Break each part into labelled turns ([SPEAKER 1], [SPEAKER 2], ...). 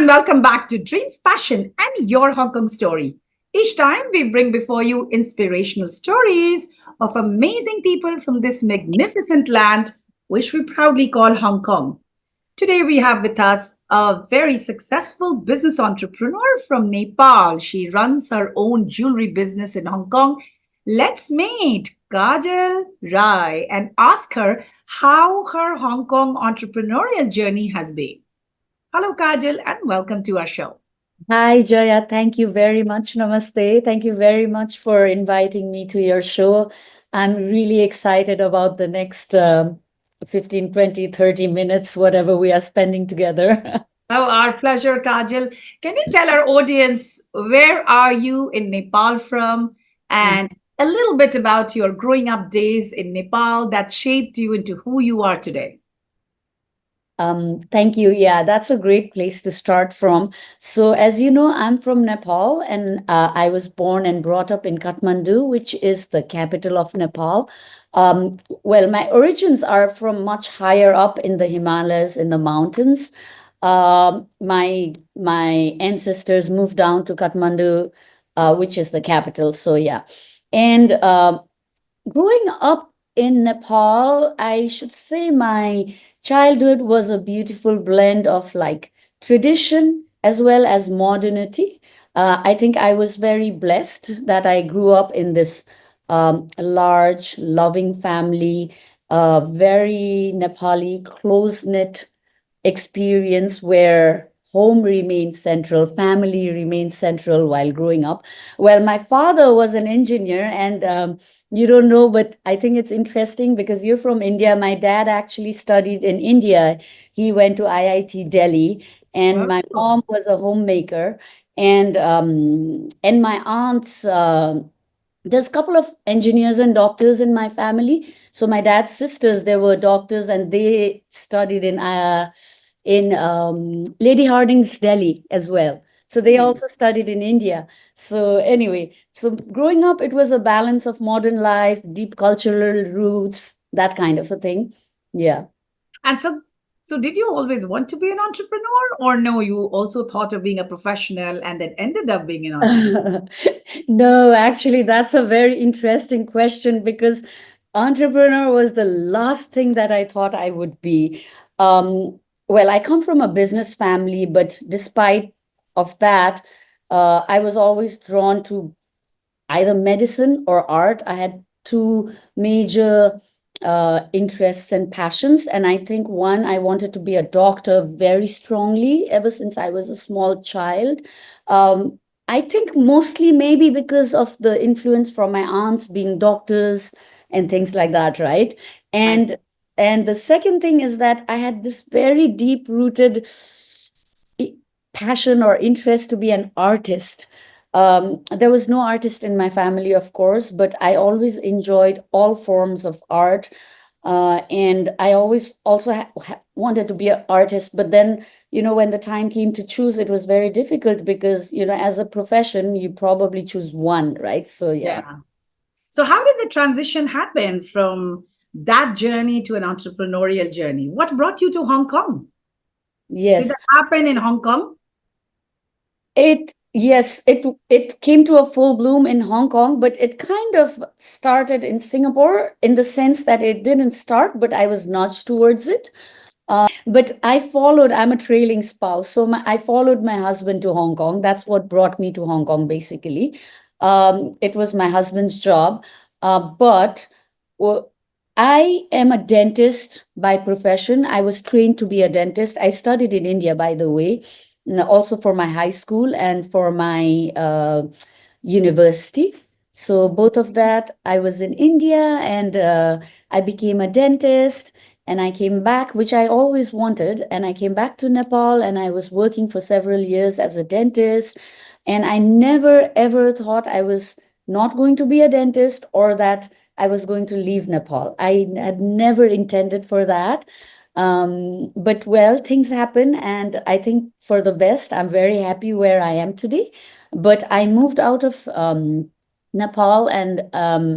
[SPEAKER 1] welcome back to Dreams, Passion, and Your Hong Kong Story. Each time we bring before you inspirational stories of amazing people from this magnificent land, which we proudly call Hong Kong. Today we have with us a very successful business entrepreneur from Nepal. She runs her own jewelry business in Hong Kong. Let's meet Kajal Rai and ask her how her Hong Kong entrepreneurial journey has been. Hello, Kajal, and welcome to our show.
[SPEAKER 2] Hi, Joya. Thank you very much. Namaste. Thank you very much for inviting me to your show. I'm really excited about the next 15, 20, 30 minutes, whatever we are spending together.
[SPEAKER 1] Oh, our pleasure, Kajal. Can you tell our audience where are you in Nepal from and a little bit about your growing up days in Nepal that shaped you into who you are today?
[SPEAKER 2] Thank you. Yeah, that's a great place to start from. So as you know, I'm from Nepal and I was born and brought up in Kathmandu, which is the capital of Nepal. Well, my origins are from much higher up in the Himalayas, in the mountains. My ancestors moved down to Kathmandu, which is the capital. So yeah. And growing up in Nepal, I should say my childhood was a beautiful blend of like tradition as well as modernity. I think I was very blessed that I grew up in this large, loving family, very Nepali, close-knit experience where home remains central, family remains central while growing up. Well, my father was an engineer and you don't know, but I think it's interesting because you're from India. My dad actually studied in India. He went to IIT Delhi and my mom was a homemaker and my aunts, there's a couple of engineers and doctors in my family. So my dad's sisters, they were doctors and they studied in Lady Hardinge's Delhi as well. So they also studied in India. So anyway, so growing up, it was a balance of modern life, deep cultural roots, that kind of a thing. Yeah.
[SPEAKER 1] And so did you always want to be an entrepreneur or no, you also thought of being a professional and then ended up being an entrepreneur?
[SPEAKER 2] No, actually, that's a very interesting question because entrepreneur was the last thing that I thought I would be. Well, I come from a business family, but despite of that, I was always drawn to either medicine or art. I had two major interests and passions. And I think one, I wanted to be a doctor very strongly ever since I was a small child. I think mostly maybe because of the influence from my aunts being doctors and things like that, right? And the second thing is that I had this very deep-rooted passion or interest to be an artist. There was no artist in my family, of course, but I always enjoyed all forms of art. And I always also wanted to be an artist. But then, you know, when the time came to choose, it was very difficult because, you know, as a profession, you probably choose one, right? So, yeah.
[SPEAKER 1] So how did the transition happen from that journey to an entrepreneurial journey? What brought you to Hong Kong?
[SPEAKER 2] Yes.
[SPEAKER 1] Did that happen in Hong Kong?
[SPEAKER 2] Yes, it came to a full bloom in Hong Kong, but it kind of started in Singapore in the sense that it didn't start, but I was nudged towards it. But I'm a trailing spouse. So I followed my husband to Hong Kong. That's what brought me to Hong Kong, basically. It was my husband's job. But I am a dentist by profession. I was trained to be a dentist. I studied in India, by the way, also for my high school and for my university. So both of that, I was in India and I became a dentist. And I came back, which I always wanted. And I came back to Nepal and I was working for several years as a dentist. And I never, ever thought I was not going to be a dentist or that I was going to leave Nepal. I had never intended for that. But well, things happen. And I think for the best, I'm very happy where I am today. But I moved out of Nepal and I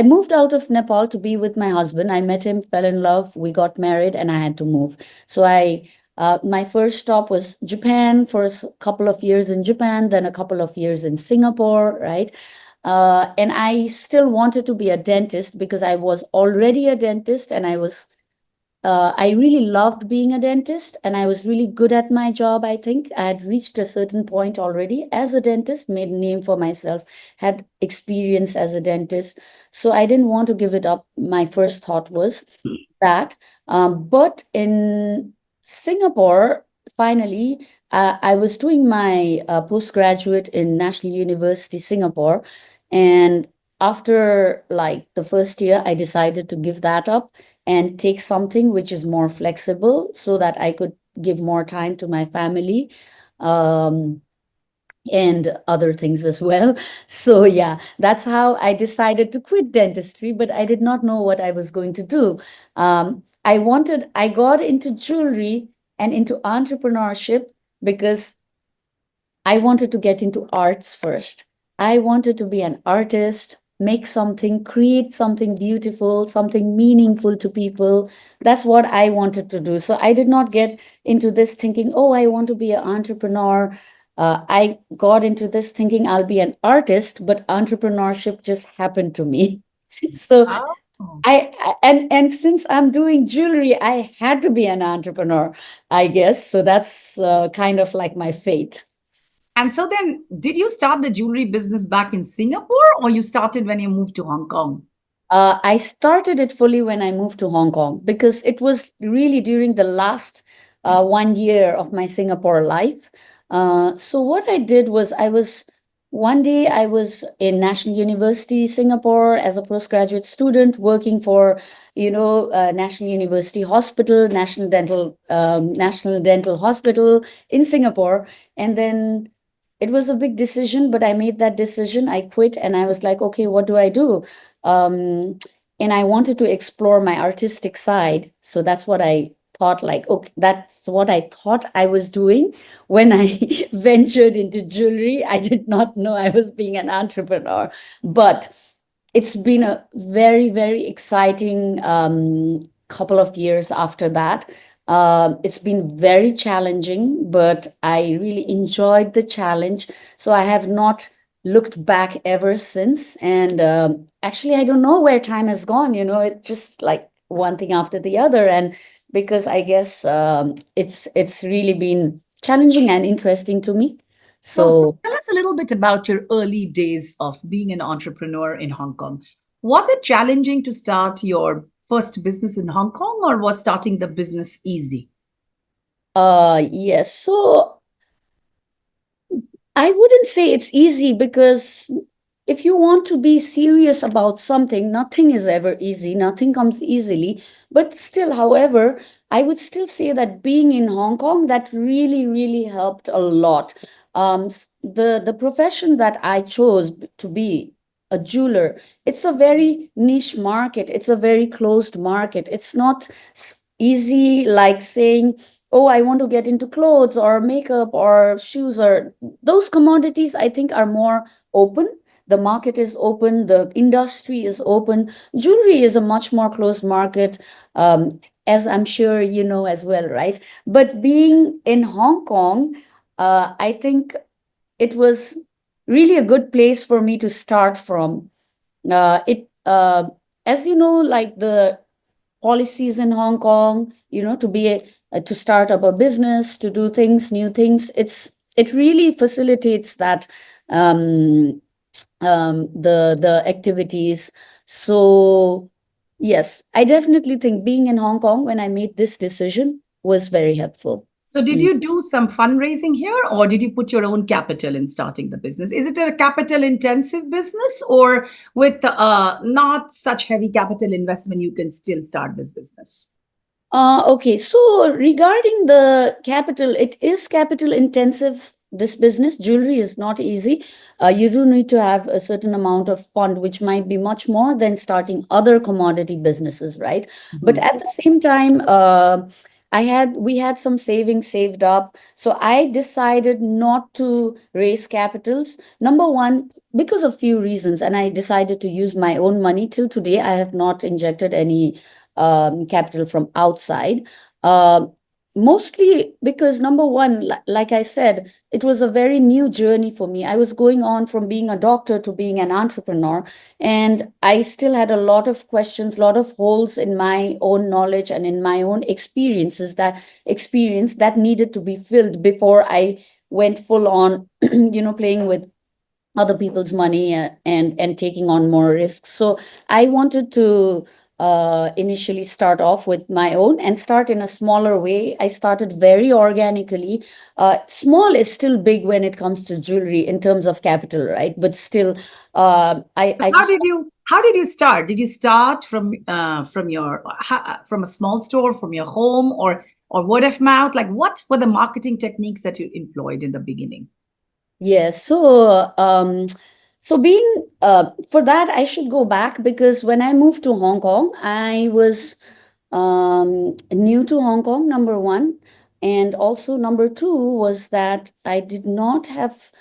[SPEAKER 2] moved out of Nepal to be with my husband. I met him, fell in love, we got married, and I had to move. So I My first stop was Japan for a couple of years in Japan, then a couple of years in Singapore, right? And I still wanted to be a dentist because I was already a dentist and I really loved being a dentist and I was really good at my job, I think. I had reached a certain point already as a dentist, made a name for myself, had experience as a dentist. So I didn't want to give it up. My first thought was that. But in Singapore, finally, I was doing my postgraduate in National University, Singapore. And after like the first year, I decided to give that up and take something which is more flexible so that I could give more time to my family. And other things as well. So yeah, that's how I decided to quit dentistry, but I did not know what I was going to do. I got into jewelry and into entrepreneurship because I wanted to get into arts first. I wanted to be an artist, make something, create something beautiful, something meaningful to people. That's what I wanted to do. So I did not get into this thinking, oh, I want to be an entrepreneur. I got into this thinking I'll be an artist, but entrepreneurship just happened to me. So
[SPEAKER 1] Oh.
[SPEAKER 2] and since I'm doing jewelry, I had to be an entrepreneur, I guess. So that's kind of like my fate.
[SPEAKER 1] And so then, did you start the jewelry business back in Singapore or you started when you moved to Hong Kong?
[SPEAKER 2] I started it fully when I moved to Hong Kong because it was really during the last 1 year of my Singapore life. So what I did was one day I was in National University, Singapore as a postgraduate student working for, National University Hospital, National Dental Hospital in Singapore. And then it was a big decision, but I made that decision. I quit and I was like, okay, what do I do? Um, and I wanted to explore my artistic side. So that's what I thought, like, okay, that's what I thought I was doing when I ventured into jewelry. I did not know I was being an entrepreneur, but it's been a very, very exciting couple of years after that. It's been very challenging, but I really enjoyed the challenge. So I have not looked back ever since. And actually, I don't know where time has gone. It's just like one thing after the other. And because I guess it's really been challenging and interesting to me.
[SPEAKER 1] So
[SPEAKER 2] So
[SPEAKER 1] tell us a little bit about your early days of being an entrepreneur in Hong Kong. Was it challenging to start your first business in Hong Kong or was starting the business easy?
[SPEAKER 2] yes. So I wouldn't say it's easy because if you want to be serious about something, nothing is ever easy, nothing comes easily. But still, however, I would still say that being in Hong Kong, that really, really helped a lot. The profession that I chose to be a jeweler, it's a very niche market. It's a very closed market. It's not easy like saying, oh, I want to get into clothes or makeup or shoes or those commodities, I think, are more open. The market is open, the industry is open. Jewelry is a much more closed market, as I'm sure you know as well, right? But being in Hong Kong, I think it was really a good place for me to start from. It As you know, like the policies in Hong Kong, to start up a business, to do things, new things. It really facilitates that the activities. So yes, I definitely think being in Hong Kong when I made this decision was very helpful.
[SPEAKER 1] So, did
[SPEAKER 2] Mm.
[SPEAKER 1] you do some fundraising here or did you put your own capital in starting the business? Is it a capital intensive business or with not such heavy capital investment, you can still start this business?
[SPEAKER 2] Okay, so regarding the capital, it is capital intensive. This business, jewelry, is not easy. You do need to have a certain amount of fund, which might be much more than starting other commodity businesses, right? But
[SPEAKER 1] Mhm.
[SPEAKER 2] at the same time, we had some savings saved up. So I decided not to raise capitals. Number one, because of few reasons, and I decided to use my own money. Till today, I have not injected any capital from outside. Uh, Mostly because number one, like I said, it was a very new journey for me. I was going on from being a doctor to being an entrepreneur, and I still had a lot of questions, a lot of holes in my own knowledge and in my own experience that needed to be filled before I went full on, playing with other people's money, and taking on more risks. So I wanted to initially start off with my own and start in a smaller way. I started very organically. Small is still big when it comes to jewelry in terms of capital, right? But still,
[SPEAKER 1] So
[SPEAKER 2] I
[SPEAKER 1] how
[SPEAKER 2] just
[SPEAKER 1] did you start? Did you start from a small store, from your home, or word of mouth? Like, what were the marketing techniques that you employed in the beginning?
[SPEAKER 2] Yes. So being for that, I should go back because when I moved to Hong Kong, I was new to Hong Kong, number one. And also, number two was that I did not have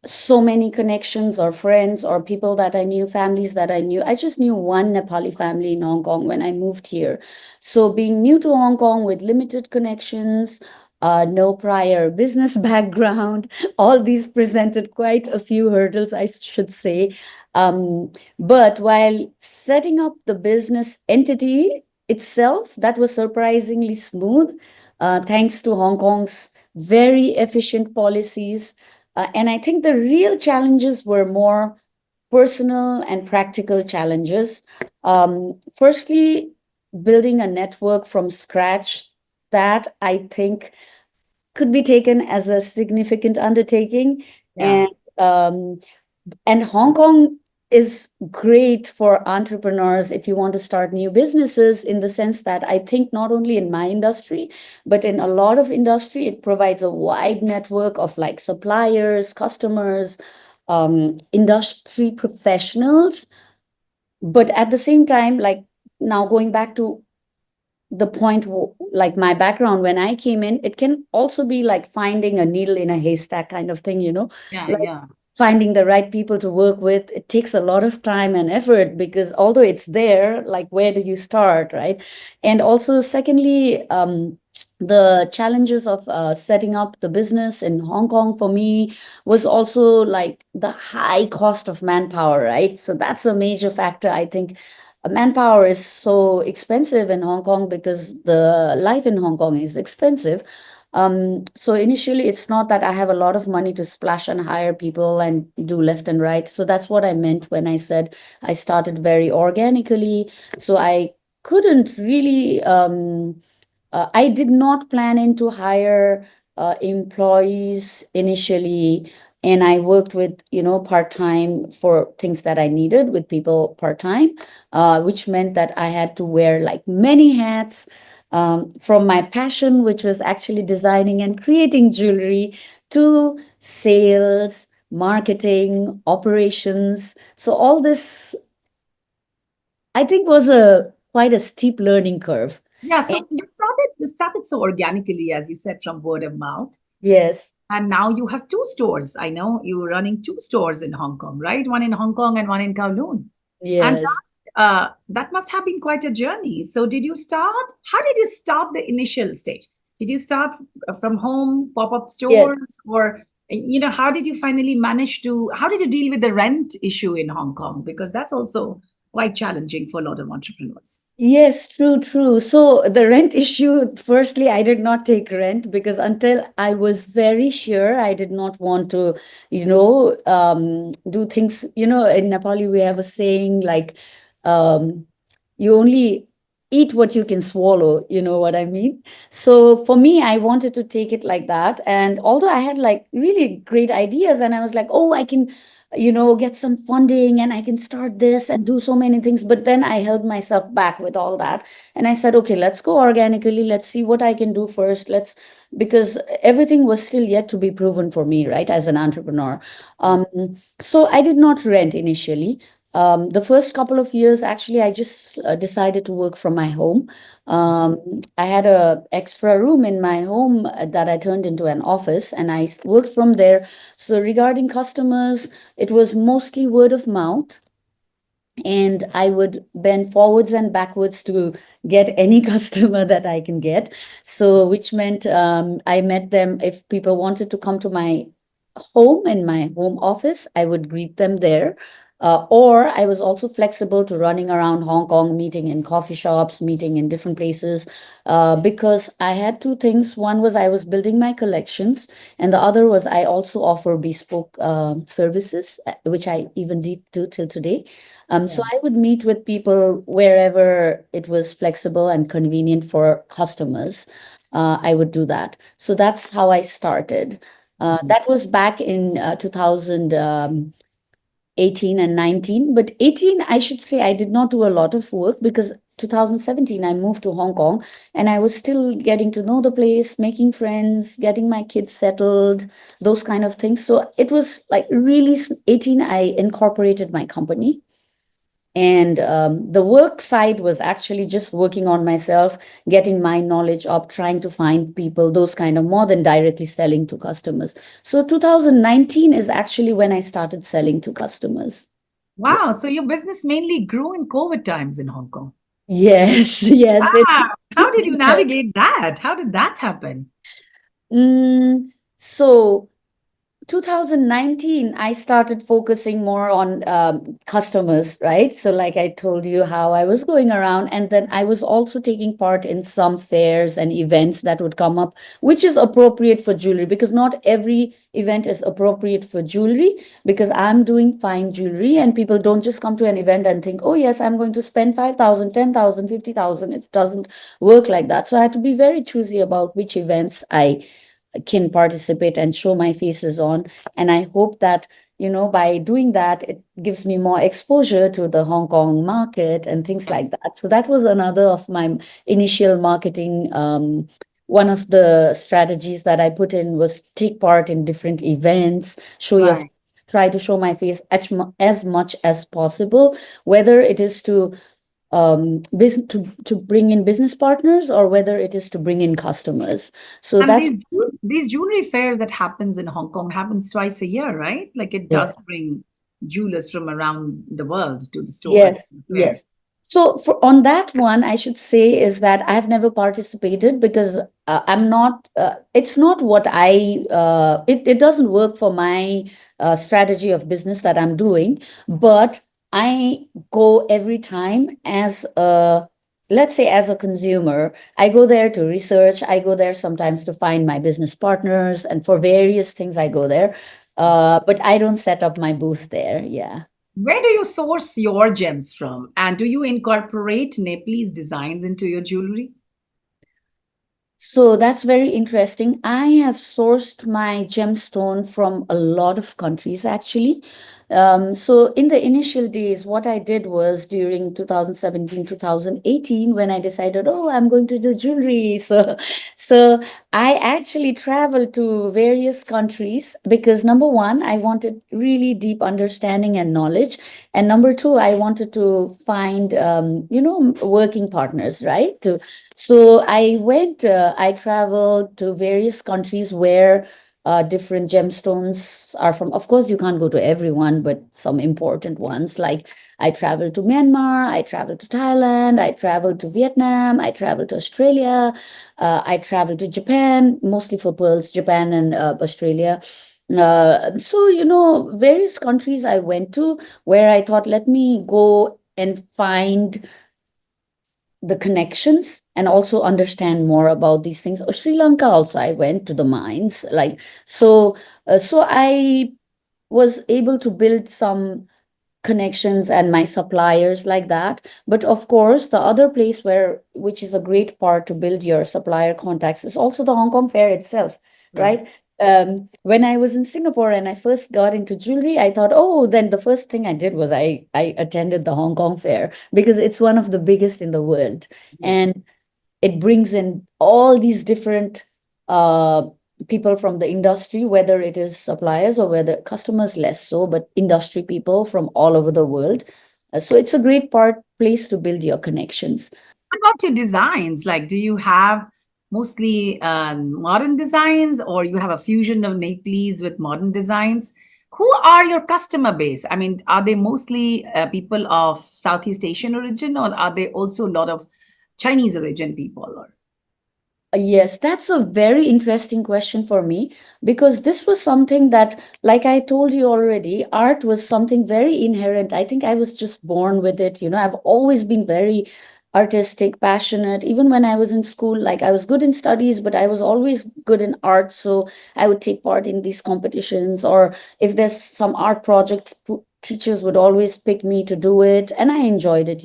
[SPEAKER 2] so many connections or friends or people that I knew, families that I knew. I just knew one Nepali family in Hong Kong when I moved here. So, being new to Hong Kong with limited connections, no prior business background, all these presented quite a few hurdles, I should say. But while setting up the business entity itself, that was surprisingly smooth, thanks to Hong Kong's very efficient policies. And I think the real challenges were more personal and practical challenges. Firstly, building a network from scratch, that I think could be taken as a significant undertaking.
[SPEAKER 1] Yeah.
[SPEAKER 2] And um, and Hong Kong is great for entrepreneurs if you want to start new businesses, in the sense that I think not only in my industry, but in a lot of industry, it provides a wide network of like suppliers, customers, industry professionals. But at the same time, like now going back to the point, like my background when I came in, it can also be like finding a needle in a haystack kind of thing,
[SPEAKER 1] Yeah,
[SPEAKER 2] like
[SPEAKER 1] yeah.
[SPEAKER 2] finding the right people to work with. It takes a lot of time and effort because although it's there, like where do you start, right? And also, secondly, the challenges of setting up the business in Hong Kong for me was also like the high cost of manpower, right? So that's a major factor, I think. Manpower is so expensive in Hong Kong because the life in Hong Kong is expensive. So initially, it's not that I have a lot of money to splash and hire people and do left and right. So that's what I meant when I said I started very organically. So I couldn't really, I did not plan in to hire employees initially. And I worked with, part-time for things that I needed with people part-time, which meant that I had to wear like many hats, from my passion, which was actually designing and creating jewelry, to sales, marketing, operations. So all this, I think, was a quite a steep learning curve.
[SPEAKER 1] Yeah,
[SPEAKER 2] And
[SPEAKER 1] so you started so organically, as you said, from word of mouth.
[SPEAKER 2] yes,
[SPEAKER 1] And now you have two stores. I know you're running two stores in Hong Kong, right? One in Hong Kong and one in Kowloon. And
[SPEAKER 2] yes,
[SPEAKER 1] that must have been quite a journey. So did you start? How did you start the initial stage? Did you start from home, pop-up
[SPEAKER 2] yes.
[SPEAKER 1] stores, or how did you finally manage to? How did you deal with the rent issue in Hong Kong? Because that's also quite challenging for a lot of entrepreneurs.
[SPEAKER 2] Yes, true, true. So the rent issue, firstly, I did not take rent because until I was very sure I did not want to, do things, in Nepali, we have a saying like, um, you only eat what you can swallow, you know what I mean? So for me, I wanted to take it like that. And although I had like really great ideas and I was like, oh, I can, get some funding and I can start this and do so many things. But then I held myself back with all that. And I said, okay, let's go organically. Let's see what I can do first. Because everything was still yet to be proven for me, right, as an entrepreneur. Um, so I did not rent initially. The first couple of years, actually, I just decided to work from my home. I had a extra room in my home that I turned into an office, and I worked from there. So regarding customers, it was mostly word of mouth. and I would bend forwards and backwards to get any customer that I can get. So, which meant I met them. If people wanted to come to my home in my home office, I would greet them there. Or I was also flexible to running around Hong Kong, meeting in coffee shops, meeting in different places, because I had two things. One was I was building my collections, and the other was I also offer bespoke services, which I even do till today. So
[SPEAKER 1] Yeah.
[SPEAKER 2] I would meet with people wherever it was flexible and convenient for customers. I would do that. So that's how I started.
[SPEAKER 1] Mhm.
[SPEAKER 2] That was back in 2000. 18 and 19. But 18, I should say, I did not do a lot of work because 2017, I moved to Hong Kong and I was still getting to know the place, making friends, getting my kids settled, those kind of things. So it was like really 18, I incorporated my company. And the work side was actually just working on myself, getting my knowledge up, trying to find people, those kind of more than directly selling to customers. So 2019 is actually when I started selling to customers. Yeah.
[SPEAKER 1] Wow. So your business mainly grew in COVID times in Hong Kong.
[SPEAKER 2] Yes, yes.
[SPEAKER 1] Wow. How did you navigate that? How did that happen?
[SPEAKER 2] Mm, so 2019, I started focusing more on customers, right? So, like I told you, how I was going around, and then I was also taking part in some fairs and events that would come up, which is appropriate for jewelry because not every event is appropriate for jewelry. Because I'm doing fine jewelry, and people don't just come to an event and think, oh, yes, I'm going to spend 5,000, 10,000, 50,000. It doesn't work like that. So, I had to be very choosy about which events I can participate and show my faces on. And I hope that, by doing that, it gives me more exposure to the Hong Kong market and things like that. So that was another of my initial marketing. One of the strategies that I put in was take part in different events, show your
[SPEAKER 1] Right.
[SPEAKER 2] try to show my face as much as possible, whether it is to to bring in business partners or whether it is to bring in customers. So
[SPEAKER 1] And
[SPEAKER 2] that's
[SPEAKER 1] these jewelry fairs that happens in Hong Kong happens twice a year, right? Like it
[SPEAKER 2] yeah.
[SPEAKER 1] does bring jewelers from around the world to the store
[SPEAKER 2] Yes,
[SPEAKER 1] fair.
[SPEAKER 2] yes. So on that one, I should say is that I've never participated because I'm not. It's not what it doesn't work for my strategy of business that I'm doing. But I go every time as a, let's say, as a consumer. I go there to research. I go there sometimes to find my business partners, and for various things I go there. But I don't set up my booth there. Yeah.
[SPEAKER 1] Where do you source your gems from? And do you incorporate Nepalese designs into your jewelry?
[SPEAKER 2] So that's very interesting. I have sourced my gemstone from a lot of countries actually. So in the initial days, what I did was during 2017, 2018, when I decided, oh, I'm going to do jewelry. So I actually traveled to various countries because number one, I wanted really deep understanding and knowledge. And number two, I wanted to find, working partners, right? So I traveled to various countries where different gemstones are from. Of course, you can't go to everyone, but some important ones. Like I traveled to Myanmar, I traveled to Thailand, I traveled to Vietnam, I traveled to Australia, I traveled to Japan, mostly for pearls, Japan and Australia. So, various countries I went to where I thought, let me go and find the connections and also understand more about these things. Sri Lanka also, I went to the mines, like so I was able to build some connections and my suppliers like that. But of course, the other place which is a great part to build your supplier contacts is also the Hong Kong Fair itself,
[SPEAKER 1] Right.
[SPEAKER 2] right? When I was in Singapore and I first got into jewelry, I thought, oh, then the first thing I did was I attended the Hong Kong Fair because it's one of the biggest in the world.
[SPEAKER 1] Yes.
[SPEAKER 2] And it brings in all these different uh, people from the industry, whether it is suppliers or whether customers less so, but industry people from all over the world. So it's a great place to build your connections.
[SPEAKER 1] What about your designs? Like, do you have mostly modern designs or you have a fusion of Nepalese with modern designs? Who are your customer base? I mean, are they mostly people of Southeast Asian origin, or are they also a lot of Chinese origin people? Or
[SPEAKER 2] Yes, that's a very interesting question for me because this was something that, like I told you already, art was something very inherent. I think I was just born with it. I've always been very artistic, passionate. Even when I was in school, like I was good in studies, but I was always good in art. So I would take part in these competitions, or if there's some art project, teachers would always pick me to do it, and I enjoyed it.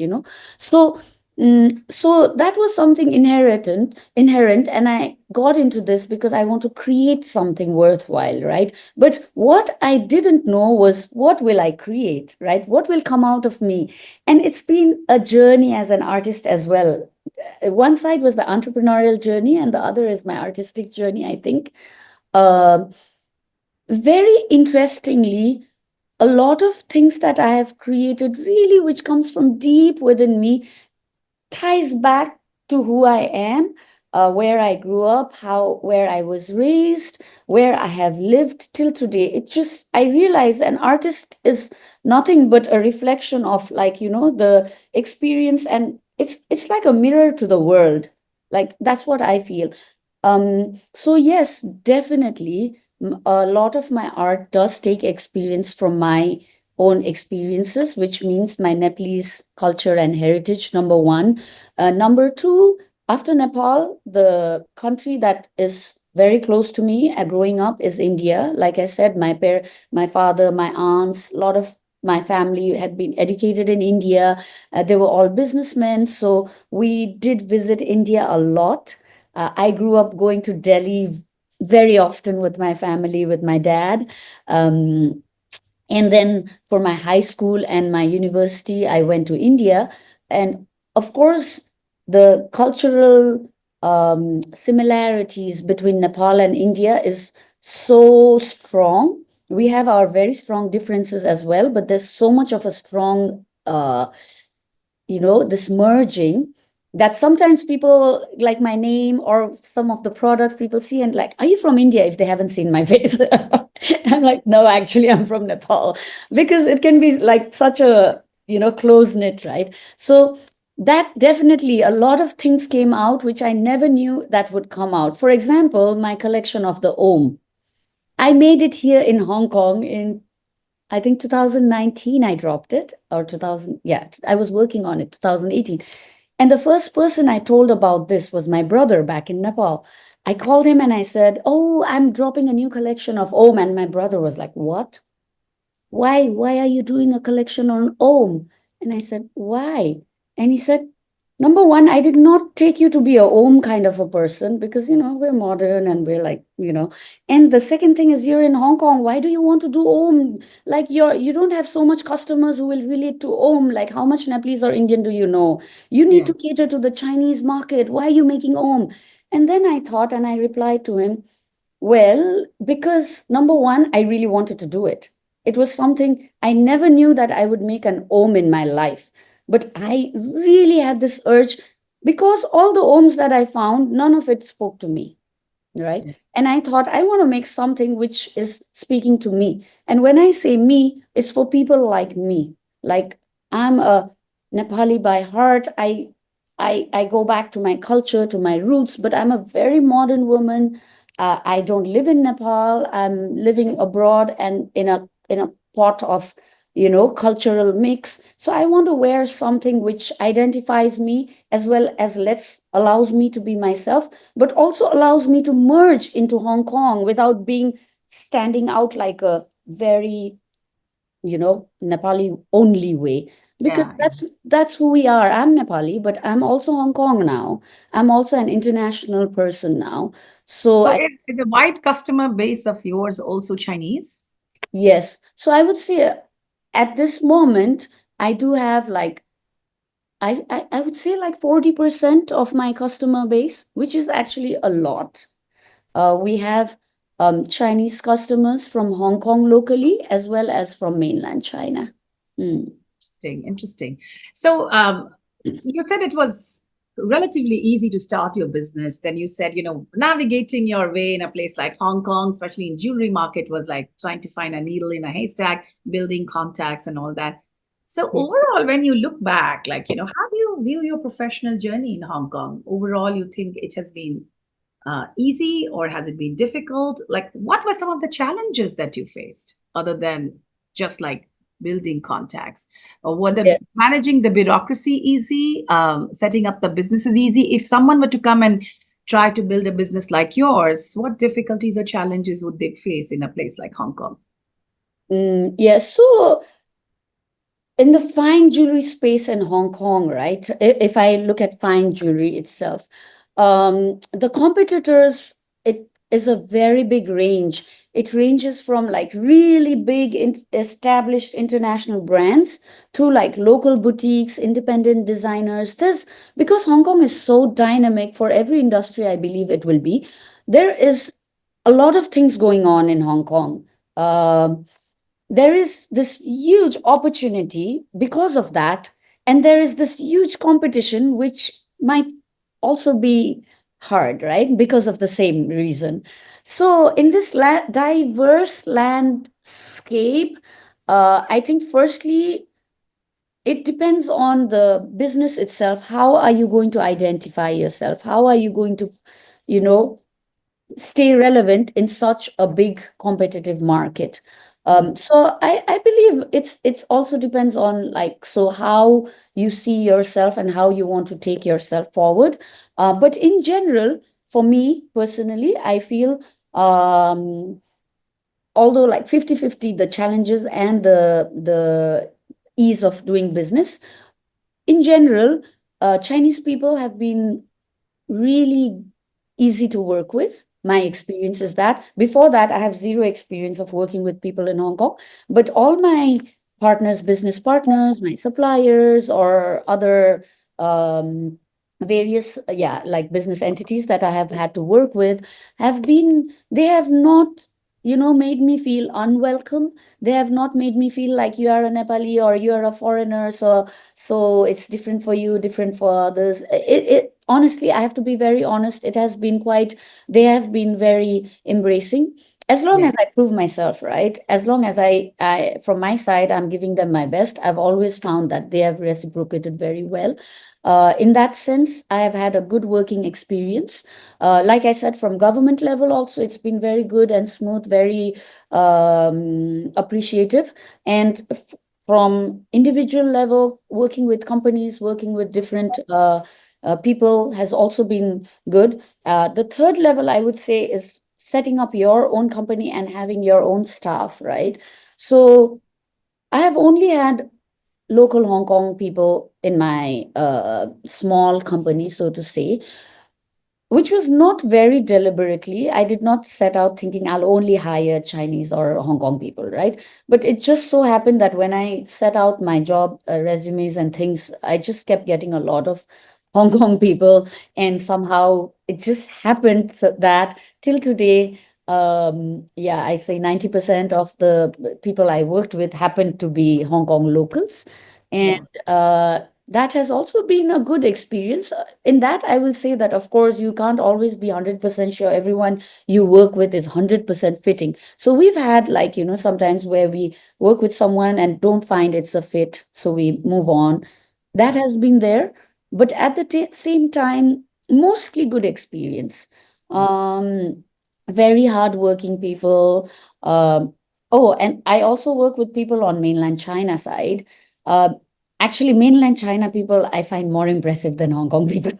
[SPEAKER 2] So, so that was something inherent, and I got into this because I want to create something worthwhile, right? But what I didn't know was, what will I create, right? What will come out of me? And it's been a journey as an artist as well. One side was the entrepreneurial journey, and the other is my artistic journey, I think. Um Very interestingly, a lot of things that I have created, really, which comes from deep within me, ties back to who I am, where I grew up, where I was raised, where I have lived till today. I realize an artist is nothing but a reflection of, like, the experience, and it's like a mirror to the world. Like, that's what I feel. So yes, definitely, a lot of my art does take experience from my own experiences, which means my Nepalese culture and heritage, number one. Number two, after Nepal, the country that is very close to me growing up is India. Like I said, my father, my aunts, a lot of my family had been educated in India. They were all businessmen, so we did visit India a lot. I grew up going to Delhi very often with my family, with my dad. Um, and then for my high school and my university, I went to India. And of course, the cultural similarities between Nepal and India is so strong. We have our very strong differences as well, but there's so much of a strong this merging, that sometimes people like my name or some of the products people see and like, are you from India, if they haven't seen my face? I'm like, no, actually I'm from Nepal, because it can be like such a close knit, right? So that definitely, a lot of things came out which I never knew that would come out. For example, my collection of the Om, I made it here in Hong Kong in, I think, 2019. I dropped it, or 2000. Yeah, I was working on it 2018. And the first person I told about this was my brother back in Nepal. I called him and I said, "Oh, I'm dropping a new collection of Om." And my brother was like, "What? Why are you doing a collection on Om?" And I said, "Why?" And he said, "Number one, I did not take you to be a Om kind of a person, because we're modern and we're like, and the second thing is, you're in Hong Kong. Why do you want to do Om? Like, you don't have so much customers who will relate to Om. Like, how much Nepalese or Indian do you know? You need
[SPEAKER 1] yeah,
[SPEAKER 2] to cater to the Chinese market. Why are you making Om?" And then I thought, and I replied to him, well, because number one, I really wanted to do it. It was something I never knew that I would make an Om in my life. But I really had this urge, because all the Oms that I found, none of it spoke to me, right?
[SPEAKER 1] yeah,
[SPEAKER 2] And I thought, I want to make something which is speaking to me. And when I say me, it's for people like me. Like, I'm a Nepali by heart. I go back to my culture, to my roots, but I'm a very modern woman. I don't live in Nepal. I'm living abroad and in a pot of cultural mix. So I want to wear something which identifies me, as well as lets allows me to be myself, but also allows me to merge into Hong Kong without being standing out like a very Nepali only way, because
[SPEAKER 1] yeah.
[SPEAKER 2] that's who we are. I'm Nepali, but I'm also Hong Kong now. I'm also an international person now. So
[SPEAKER 1] So
[SPEAKER 2] I
[SPEAKER 1] is a wide customer base of yours also Chinese?
[SPEAKER 2] Yes. So I would say, at this moment, I do have like, I would say like 40% of my customer base, which is actually a lot. We have Chinese customers from Hong Kong locally, as well as from mainland China. Mm.
[SPEAKER 1] Interesting, interesting. So you said it was relatively easy to start your business. Then you said, navigating your way in a place like Hong Kong, especially in jewelry market, was like trying to find a needle in a haystack, building contacts and all that. So
[SPEAKER 2] Yeah.
[SPEAKER 1] overall, when you look back, like, how do you view your professional journey in Hong Kong? Overall, you think it has been easy or has it been difficult? Like, what were some of the challenges that you faced other than just like building contacts? Or were the managing the bureaucracy easy? Setting up the business is easy? If someone were to come and try to build a business like yours, what difficulties or challenges would they face in a place like Hong Kong?
[SPEAKER 2] Yeah, so in the fine jewelry space in Hong Kong, right? If I look at fine jewelry itself, the competitors, it is a very big range. It ranges from like really big established international brands to like local boutiques, independent designers. Because Hong Kong is so dynamic for every industry, I believe it will be. There is a lot of things going on in Hong Kong. There is this huge opportunity because of that, and there is this huge competition which might also be hard, right, because of the same reason. So in this diverse landscape, I think firstly it depends on the business itself. How are you going to identify yourself? How are you going to, you know stay relevant in such a big competitive market? So I believe it's also depends on like, so how you see yourself and how you want to take yourself forward. But in general, for me personally, I feel, although like 50-50, the challenges and the ease of doing business, in general, Chinese people have been really easy to work with. My experience is that. Before that, I have zero experience of working with people in Hong Kong, but all my partners, business partners, my suppliers, or other various, yeah, like business entities that I have had to work with, they have not, made me feel unwelcome. They have not made me feel like you are a Nepali or you are a foreigner, so it's different for you, different for others. It honestly, I have to be very honest, it has been quite, they have been very embracing. As long
[SPEAKER 1] Yeah.
[SPEAKER 2] as I prove myself, right? As long as I from my side, I'm giving them my best. I've always found that they have reciprocated very well. In that sense, I have had a good working experience. Like I said, from government level also, it's been very good and smooth, very appreciative. And from individual level, working with companies, working with different people has also been good. The third level, I would say, is setting up your own company and having your own staff, right? So I have only had local Hong Kong people in my small company, so to say, which was not very deliberately. I did not set out thinking I'll only hire Chinese or Hong Kong people, right? But it just so happened that when I set out my job resumes and things, I just kept getting a lot of Hong Kong people, and somehow it just happened that till today, yeah, I say 90% of the people I worked with happened to be Hong Kong locals. And
[SPEAKER 1] Yeah.
[SPEAKER 2] that has also been a good experience. In that, I will say that, of course, you can't always be 100% sure everyone you work with is 100% fitting. So we've had, like, sometimes where we work with someone and don't find it's a fit, so we move on. That has been there. But at the same time, mostly good experience. Um, Very hardworking people. Oh, and I also work with people on mainland China side. Uh, Actually, mainland China people I find more impressive than Hong Kong people.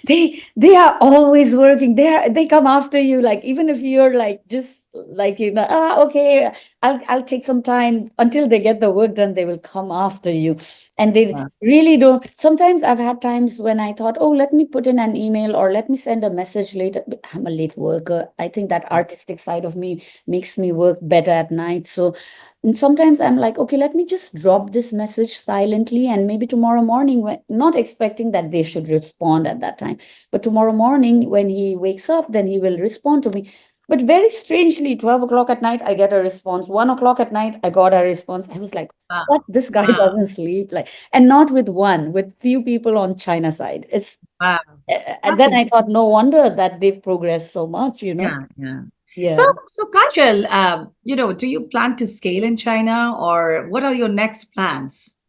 [SPEAKER 2] They are always working. They come after you, like, even if you're like just like, okay, I'll take some time until they get the work done, they will come after you. And they
[SPEAKER 1] Wow.
[SPEAKER 2] really don't. Sometimes I've had times when I thought, oh, let me put in an email or let me send a message later. I'm a late worker. I think that artistic side of me makes me work better at night. So, and sometimes I'm like, okay, let me just drop this message silently, and maybe tomorrow morning, not expecting that they should respond at that time, but tomorrow morning when he wakes up, then he will respond to me. But very strangely, 12 o'clock at night, I get a response. 1 o'clock at night, I got a response. I was like,
[SPEAKER 1] Wow.
[SPEAKER 2] what? This guy
[SPEAKER 1] Wow.
[SPEAKER 2] doesn't sleep. Like, and not with one, with few people on China side. It's
[SPEAKER 1] Wow.
[SPEAKER 2] and
[SPEAKER 1] That's
[SPEAKER 2] then I thought, no wonder that they've progressed so much, you know?
[SPEAKER 1] yeah, yeah. So,
[SPEAKER 2] Yeah.
[SPEAKER 1] so Kajal, do you plan to scale in China, or what are your next plans?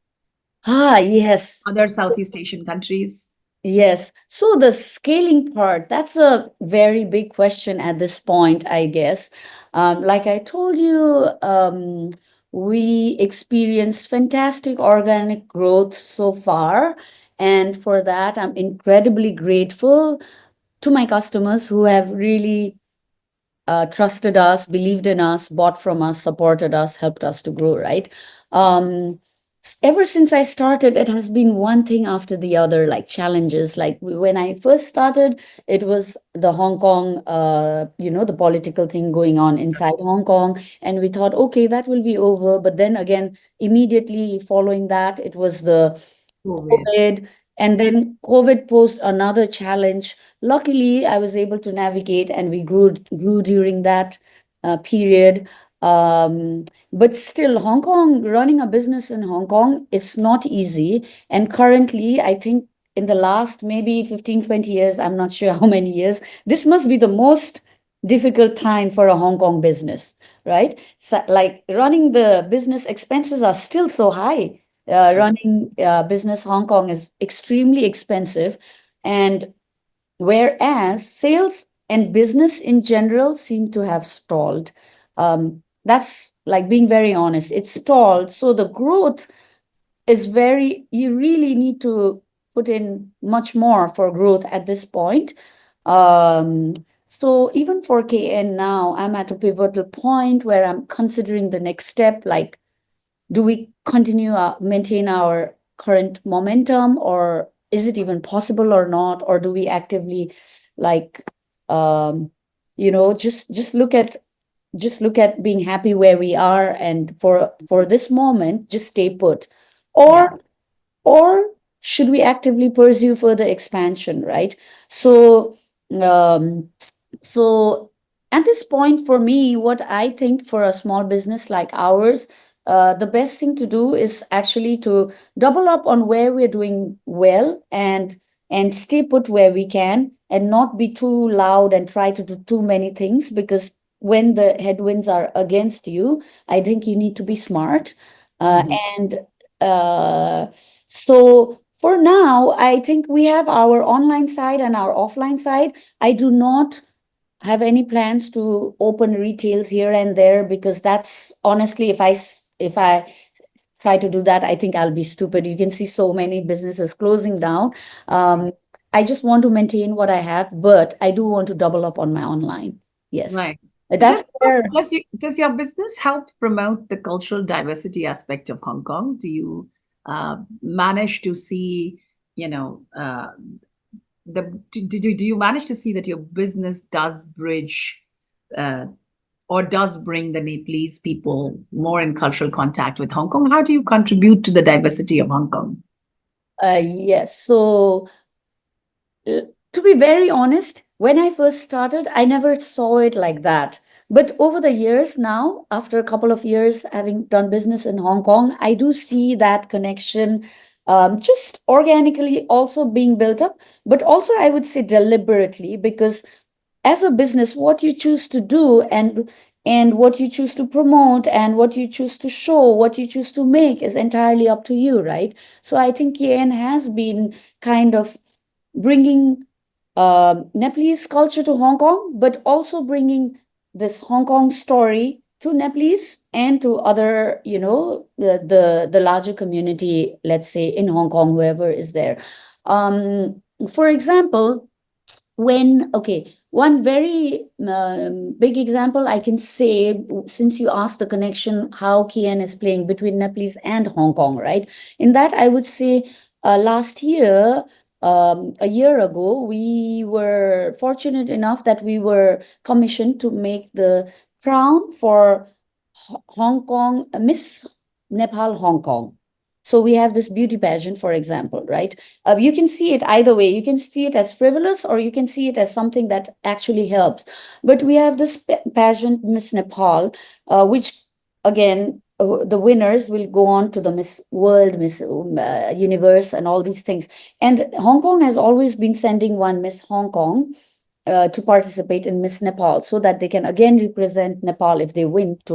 [SPEAKER 2] Ah, yes.
[SPEAKER 1] Other Southeast Asian countries?
[SPEAKER 2] Yes. So the scaling part, that's a very big question at this point, I guess. Like I told you, we experienced fantastic organic growth so far. And for that, I'm incredibly grateful to my customers who have really trusted us, believed in us, bought from us, supported us, helped us to grow, right? Um, Ever since I started, it has been one thing after the other, like challenges. Like when I first started, it was the Hong Kong, the political thing going on inside Hong Kong. And we thought, okay, that will be over. But then again, immediately following that, it was the
[SPEAKER 1] COVID.
[SPEAKER 2] COVID, and then COVID posed another challenge. Luckily, I was able to navigate, and we grew during that period. But still, Hong Kong, running a business in Hong Kong, it's not easy. And currently, I think in the last maybe 15, 20 years, I'm not sure how many years, this must be the most difficult time for a Hong Kong business, right? So, like running the business expenses are still so high. Running business Hong Kong is extremely expensive. And whereas sales and business in general seem to have stalled. That's like being very honest, it's stalled. So the growth is you really need to put in much more for growth at this point. Um, so even for KN now, I'm at a pivotal point where I'm considering the next step, like do we continue maintain our current momentum, or is it even possible or not, or do we actively like um just look at being happy where we are, and for this moment just stay put,
[SPEAKER 1] Yeah.
[SPEAKER 2] or should we actively pursue further expansion, right? So um so at this point, for me, what I think for a small business like ours, the best thing to do is actually to double up on where we're doing well, and stay put where we can, and not be too loud and try to do too many things, because when the headwinds are against you, I think you need to be smart. Uh,
[SPEAKER 1] Mhm.
[SPEAKER 2] and uh, so for now, I think we have our online side and our offline side. I do not have any plans to open retails here and there, because that's honestly, if I try to do that, I think I'll be stupid. You can see so many businesses closing down. I just want to maintain what I have, but I do want to double up on my online. Yes.
[SPEAKER 1] Right. So
[SPEAKER 2] That's where
[SPEAKER 1] does your business help promote the cultural diversity aspect of Hong Kong? Do you manage to see, you know, do you manage to see that your business does bridge uh, or does bring the Nepalese people more in cultural contact with Hong Kong? How do you contribute to the diversity of Hong Kong?
[SPEAKER 2] yes. So to be very honest, when I first started, I never saw it like that. But over the years now, after a couple of years having done business in Hong Kong, I do see that connection just organically also being built up, but also I would say deliberately, because as a business, what you choose to do, and what you choose to promote, and what you choose to show, what you choose to make is entirely up to you, right? So I think KN has been kind of bringing Nepalese culture to Hong Kong, but also bringing this Hong Kong story to Nepalese and to other, the larger community, let's say in Hong Kong, whoever is there. For example, one very big example I can say, since you asked the connection, how KN is playing between Nepalese and Hong Kong, right? In that, I would say last year, a year ago, we were fortunate enough that we were commissioned to make the crown for Hong Kong, Miss Nepal Hong Kong. So we have this beauty pageant, for example, right? You can see it either way. You can see it as frivolous, or you can see it as something that actually helps. But we have this pageant, Miss Nepal, which again, the winners will go on to the Miss World, Miss Universe, and all these things. And Hong Kong has always been sending one Miss Hong Kong to participate in Miss Nepal, so that they can again represent Nepal if they win to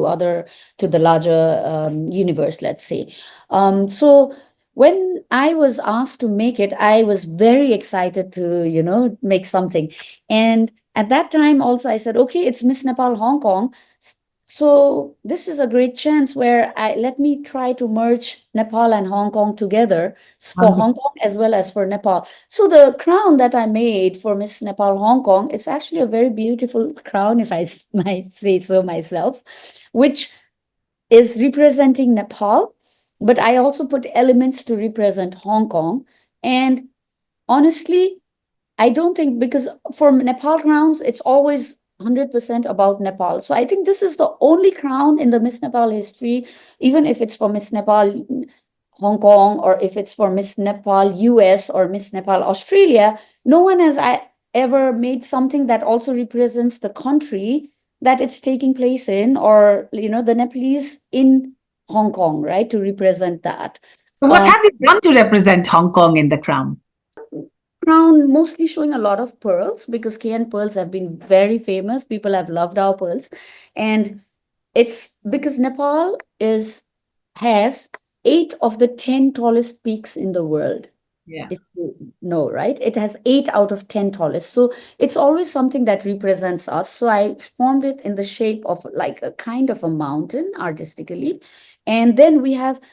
[SPEAKER 2] the larger universe, let's say. So when I was asked to make it, I was very excited to, make something. And at that time also I said, okay, it's Miss Nepal Hong Kong. So this is a great chance where let me try to merge Nepal and Hong Kong together for Hong Kong as well as for Nepal. So the crown that I made for Miss Nepal Hong Kong, it's actually a very beautiful crown, if I might say so myself, which is representing Nepal, but I also put elements to represent Hong Kong. And honestly, I don't think, because for Nepal crowns, it's always 100% about Nepal. So I think this is the only crown in the Miss Nepal history, even if it's for Miss Nepal Hong Kong, or if it's for Miss Nepal US or Miss Nepal Australia, no one has ever made something that also represents the country that it's taking place in, or, the Nepalese in Hong Kong, right, to represent that.
[SPEAKER 1] So what have you done to represent Hong Kong in the crown?
[SPEAKER 2] Crown mostly showing a lot of pearls, because KN pearls have been very famous. People have loved our pearls. And it's because Nepal has 8 of the 10 tallest peaks in the world.
[SPEAKER 1] Yeah.
[SPEAKER 2] If you know, right? It has 8 out of 10 tallest. So it's always something that represents us. So I formed it in the shape of like a kind of a mountain artistically. And then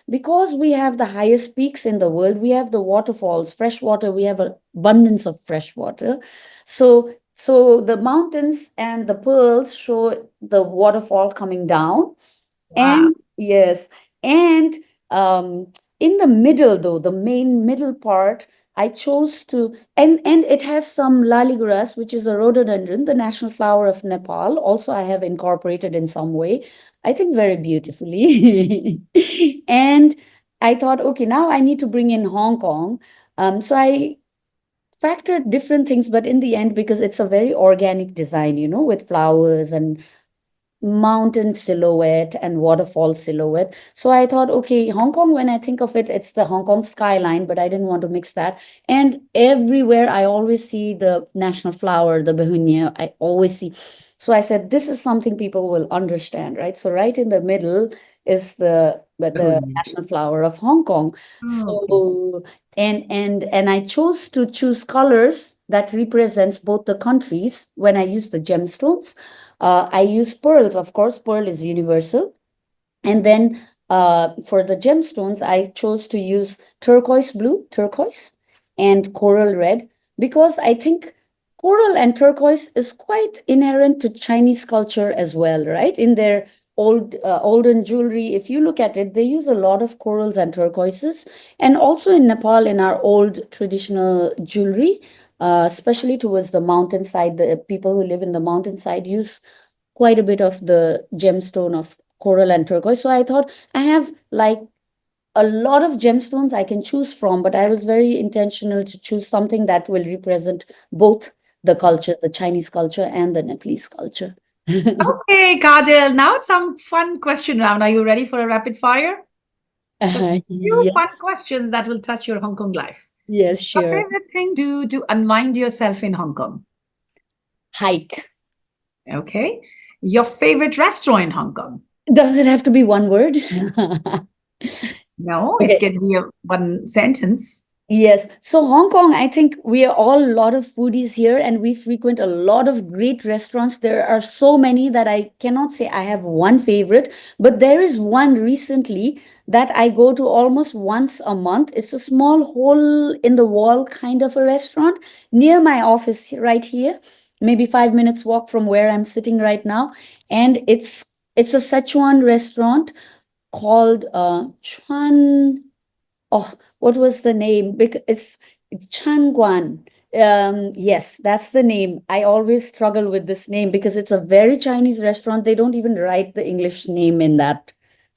[SPEAKER 2] because we have the highest peaks in the world, we have the waterfalls, fresh water, we have an abundance of fresh water. So the mountains and the pearls show the waterfall coming down.
[SPEAKER 1] Wow.
[SPEAKER 2] And yes, and in the middle, though, the main middle part, I chose to, and it has some lali grass, which is a rhododendron, the national flower of Nepal. Also, I have incorporated in some way, I think very beautifully. And I thought, okay, now I need to bring in Hong Kong. So I factored different things, but in the end, because it's a very organic design, with flowers and mountain silhouette and waterfall silhouette. So I thought, okay, Hong Kong, when I think of it, it's the Hong Kong skyline, but I didn't want to mix that. And everywhere I always see the national flower, the begonia, I always see. So I said, this is something people will understand, right? So right in the middle is the national flower of Hong Kong. So and I choose colors that represents both the countries when I use the gemstones. I use pearls, of course. Pearl is universal. And then for the gemstones, I chose to use turquoise blue, turquoise, and coral red, because I think coral and turquoise is quite inherent to Chinese culture as well, right? In their olden jewelry, if you look at it, they use a lot of corals and turquoises. And also in Nepal, in our old traditional jewelry, especially towards the mountainside, the people who live in the mountainside use quite a bit of the gemstone of coral and turquoise. So I thought I have like a lot of gemstones I can choose from, but I was very intentional to choose something that will represent both the culture, the Chinese culture and the Nepalese culture.
[SPEAKER 1] Okay, Kajal, now some fun question round. Are you ready for a rapid fire? Just a few fun
[SPEAKER 2] Yes,
[SPEAKER 1] questions that will touch your Hong Kong life.
[SPEAKER 2] yes,
[SPEAKER 1] Your
[SPEAKER 2] sure.
[SPEAKER 1] favorite thing to unwind yourself in Hong Kong?
[SPEAKER 2] Hike.
[SPEAKER 1] Okay. Your favorite restaurant in Hong Kong?
[SPEAKER 2] Does it have to be one word?
[SPEAKER 1] No, it
[SPEAKER 2] Okay.
[SPEAKER 1] can be a one sentence.
[SPEAKER 2] Yes. So Hong Kong, I think we are all a lot of foodies here, and we frequent a lot of great restaurants. There are so many that I cannot say I have one favorite, but there is one recently that I go to almost once a month. It's a small hole in the wall kind of a restaurant near my office right here, maybe 5 minutes walk from where I'm sitting right now. And it's a Sichuan restaurant called Chuan. Oh, what was the name? Because it's Changguan. Yes, that's the name. I always struggle with this name because it's a very Chinese restaurant. They don't even write the English name in that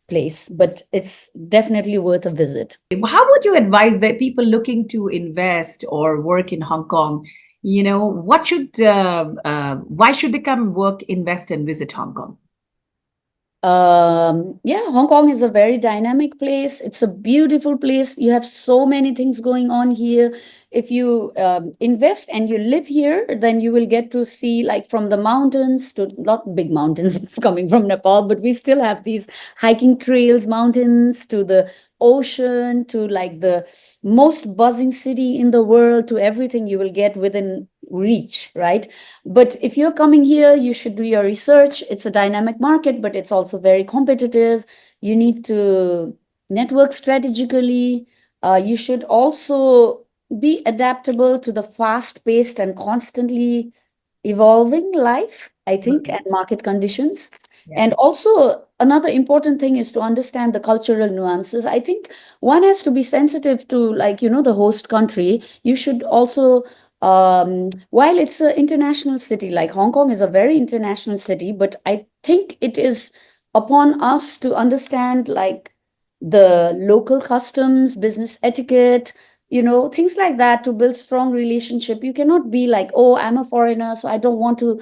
[SPEAKER 2] place, but it's definitely worth a visit.
[SPEAKER 1] How would you advise the people looking to invest or work in Hong Kong? Why should they come work, invest, and visit Hong Kong?
[SPEAKER 2] Yeah, Hong Kong is a very dynamic place. It's a beautiful place. You have so many things going on here. If you invest and you live here, then you will get to see, like, from the mountains to, not big mountains coming from Nepal, but we still have these hiking trails, mountains, to the ocean, to like the most buzzing city in the world, to everything you will get within reach, right? But if you're coming here, you should do your research. It's a dynamic market, but it's also very competitive. You need to network strategically. You should also be adaptable to the fast-paced and constantly evolving life, I think, and market conditions.
[SPEAKER 1] Yeah.
[SPEAKER 2] And also, another important thing is to understand the cultural nuances. I think one has to be sensitive to, like, the host country. You should also, while it's an international city, like Hong Kong is a very international city, but I think it is upon us to understand, like, the local customs, business etiquette, things like that, to build strong relationship. You cannot be like, oh, I'm a foreigner, so I don't want to,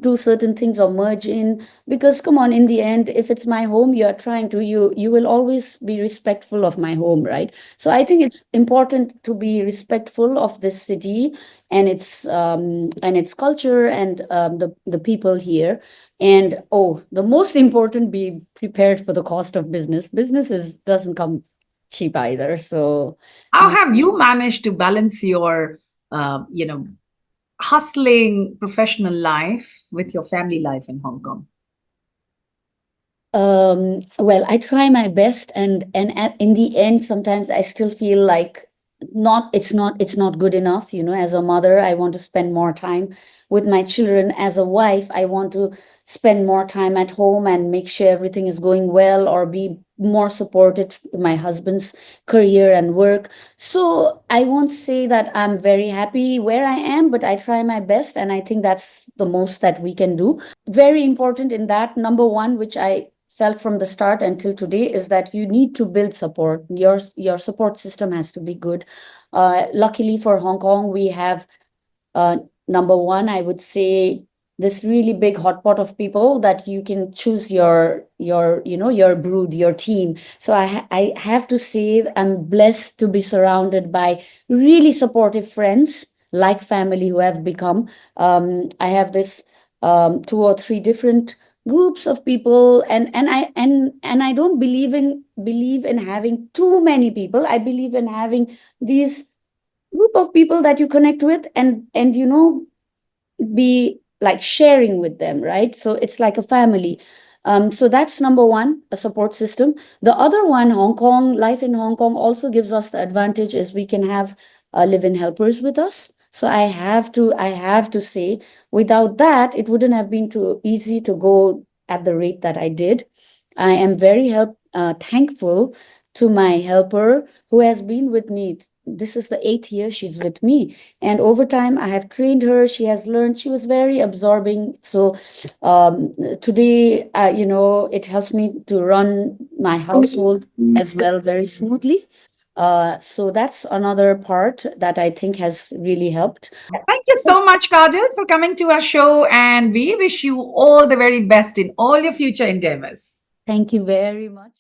[SPEAKER 2] do certain things or merge in, because come on, in the end, if it's my home, you are trying to, you will always be respectful of my home, right? So I think it's important to be respectful of this city and its culture and the people here. And the most important, be prepared for the cost of business. Doesn't come cheap either. So
[SPEAKER 1] How have you managed to balance your, hustling professional life with your family life in Hong Kong?
[SPEAKER 2] Well, I try my best, and in the end, sometimes I still feel like it's not good enough. As a mother, I want to spend more time with my children. As a wife, I want to spend more time at home and make sure everything is going well, or be more supported to my husband's career and work. So I won't say that I'm very happy where I am, but I try my best, and I think that's the most that we can do. Very important in that, number one, which I felt from the start until today, is that you need to build support. Your support system has to be good. Luckily for Hong Kong, we have, uh, number one, I would say, this really big hot pot of people that you can choose your brood, your team. So I have to say I'm blessed to be surrounded by really supportive friends, like family, who have become. I have this, two or three different groups of people, and I don't believe in having too many people. I believe in having these group of people that you connect with, and be like sharing with them, right? So it's like a family. So that's number one, a support system. The other one, life in Hong Kong also gives us the advantage, is we can have live-in helpers with us. So I have to say, without that, it wouldn't have been too easy to go at the rate that I did. I am very thankful to my helper, who has been with me. This is the 8th year she's with me, and over time I have trained her. She has learned. She was very absorbing. So today, it helps me to run my household as well very smoothly. So that's another part that I think has really helped.
[SPEAKER 1] Thank you so much, Kajal, for coming to our show, and we wish you all the very best in all your future endeavors.
[SPEAKER 2] Thank you very much.